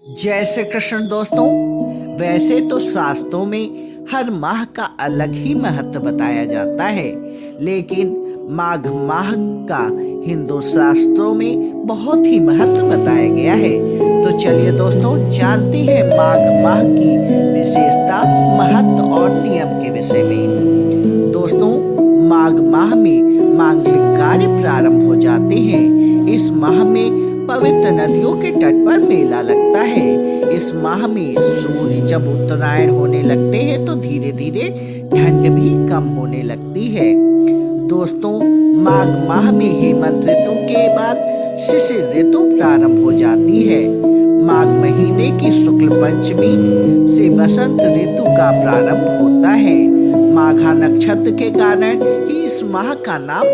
जय श्री कृष्ण दोस्तों। वैसे तो शास्त्रों में हर माह का अलग ही महत्व बताया जाता है, लेकिन माघ माह का हिंदू शास्त्रों में बहुत ही महत्व बताया गया है। तो चलिए दोस्तों, जानते हैं माघ माह की विशेषता, महत्व और नियम के विषय में। दोस्तों, माघ माह में मांगलिक कार्य प्रारंभ हो जाते हैं। इस माह में पवित्र नदियों के तट पर मेला लगता है। इस माह में सूर्य जब उत्तरायण होने लगते हैं तो धीरे धीरे ठंड भी कम होने लगती है। दोस्तों, माघ माह में हेमंत ऋतु के बाद शिशिर ऋतु प्रारंभ हो जाती है। माघ महीने की शुक्ल पंचमी से बसंत ऋतु का प्रारंभ होता है। माघा नक्षत्र के कारण ही इस माह का नाम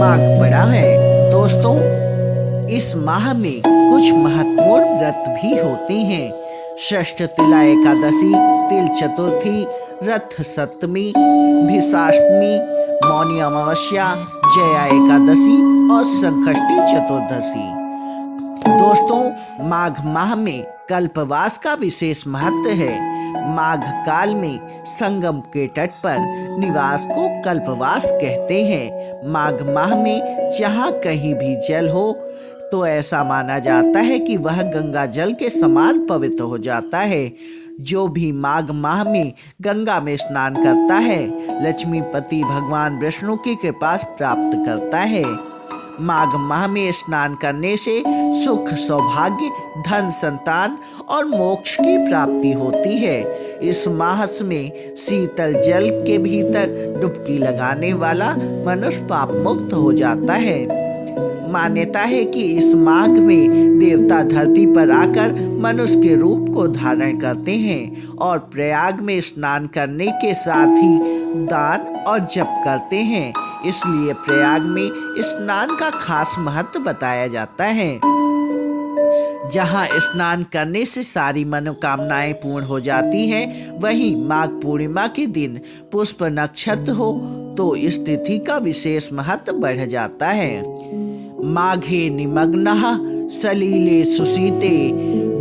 माघ पड़ा है। दोस्तों, इस माह में कुछ महत्वपूर्ण व्रत भी होते हैं। षष्ठ तिला एकादशी, तिल चतुर्थी, रथ सप्तमी, भिसाष्टमी, मौनी अमावस्या, जया एकादशी और संकष्टी चतुर्दशी। दोस्तों, माघ माह में कल्पवास का विशेष महत्व है। माघ काल में संगम के तट पर निवास को कल्पवास कहते हैं। माघ माह में जहाँ कहीं भी जल हो तो ऐसा माना जाता है कि वह गंगा जल के समान पवित्र हो जाता है। जो भी माघ माह में गंगा में स्नान करता है, लक्ष्मीपति भगवान विष्णु की कृपा प्राप्त करता है। माघ माह में स्नान करने से सुख, सौभाग्य, धन, संतान और मोक्ष की प्राप्ति होती है। इस माह में शीतल जल के भीतर डुबकी लगाने वाला मनुष्य पाप मुक्त हो जाता है। मान्यता है कि इस माघ में देवता धरती पर आकर मनुष्य के रूप को धारण करते हैं और प्रयाग में स्नान करने के साथ ही दान और जप करते हैं। इसलिए प्रयाग में स्नान का खास महत्व बताया जाता है। जहाँ स्नान करने से सारी मनोकामनाएं पूर्ण हो जाती हैं, वहीं माघ पूर्णिमा के दिन पुष्प नक्षत्र हो तो इस तिथि का विशेष महत्व बढ़ जाता है। माघे निमग्नः सलिले सुशीते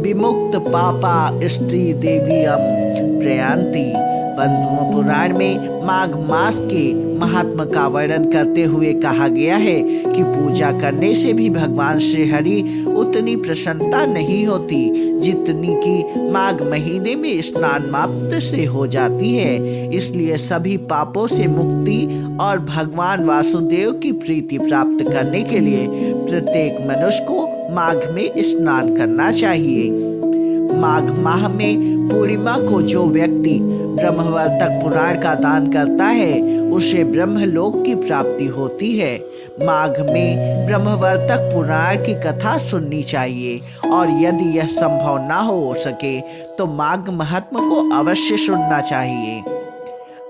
विमुक्त पापा स्त्री देवीयम प्रयान्ति। पद्म पुराण में माघ मास के महात्मा का वर्णन करते हुए कहा गया है कि पूजा करने से भी भगवान श्री हरि उतनी प्रसन्नता नहीं होती जितनी कि माघ महीने में स्नान मात्र से हो जाती है। इसलिए सभी पापों से मुक्ति और भगवान वासुदेव की प्रीति प्राप्त करने के लिए प्रत्येक मनुष्य को माघ में स्नान करना चाहिए। माघ माह में पूर्णिमा को जो व्यक्ति ब्रह्मवर्तक पुराण का दान करता है, उसे ब्रह्मलोक की प्राप्ति होती है। माघ में ब्रह्मवर्तक पुराण की कथा सुननी चाहिए और यदि यह संभव ना हो सके तो माघ महात्मा को अवश्य सुनना चाहिए।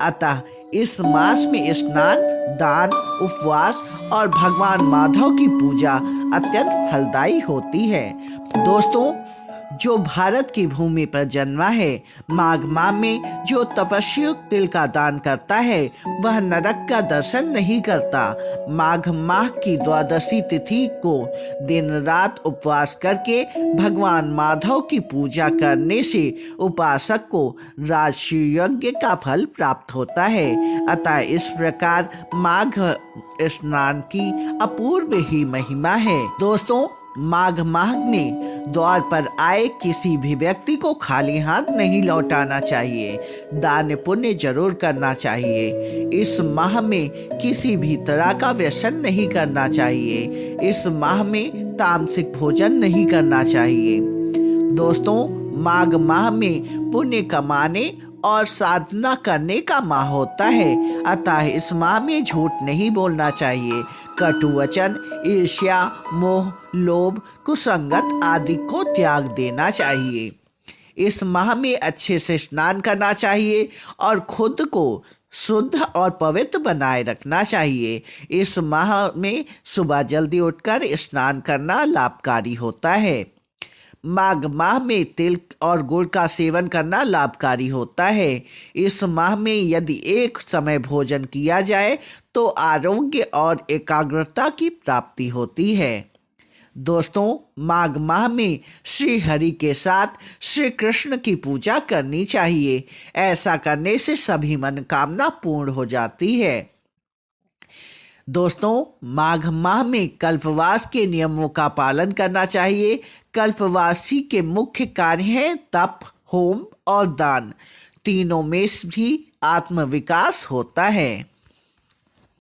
अतः इस मास में स्नान, दान, उपवास और भगवान माधव की पूजा अत्यंत फलदायी होती है। दोस्तों, जो भारत की भूमि पर जन्मा है, माघ माह में जो तपस्वी तिल का दान करता है वह नरक का दर्शन नहीं करता। माघ माह की द्वादशी तिथि को दिन रात उपवास करके भगवान माधव की पूजा करने से उपासक को राजसूय यज्ञ का फल प्राप्त होता है। अतः इस प्रकार माघ स्नान की अपूर्व ही महिमा है। दोस्तों, माघ माह में द्वार पर आए किसी भी व्यक्ति को खाली हाथ नहीं लौटाना चाहिए। दान पुण्य जरूर करना चाहिए। इस माह में किसी भी तरह का व्यसन नहीं करना चाहिए। इस माह में तामसिक भोजन नहीं करना चाहिए। दोस्तों, माघ माह में पुण्य कमाने और साधना करने का माह होता है। अतः इस माह में झूठ नहीं बोलना चाहिए। कटु वचन, ईर्ष्या, मोह, लोभ, कुसंगत आदि को त्याग देना चाहिए। इस माह में अच्छे से स्नान करना चाहिए और खुद को शुद्ध और पवित्र बनाए रखना चाहिए। इस माह में सुबह जल्दी उठकर स्नान करना लाभकारी होता है। माघ माह में तिल और गुड़ का सेवन करना लाभकारी होता है। इस माह में यदि एक समय भोजन किया जाए तो आरोग्य और एकाग्रता की प्राप्ति होती है। दोस्तों, माघ माह में श्री हरि के साथ श्री कृष्ण की पूजा करनी चाहिए। ऐसा करने से सभी मनोकामना पूर्ण हो जाती है। दोस्तों, माघ माह में कल्पवास के नियमों का पालन करना चाहिए। कल्पवासी के मुख्य कार्य हैं तप, होम और दान। तीनों में भी आत्म विकास होता है।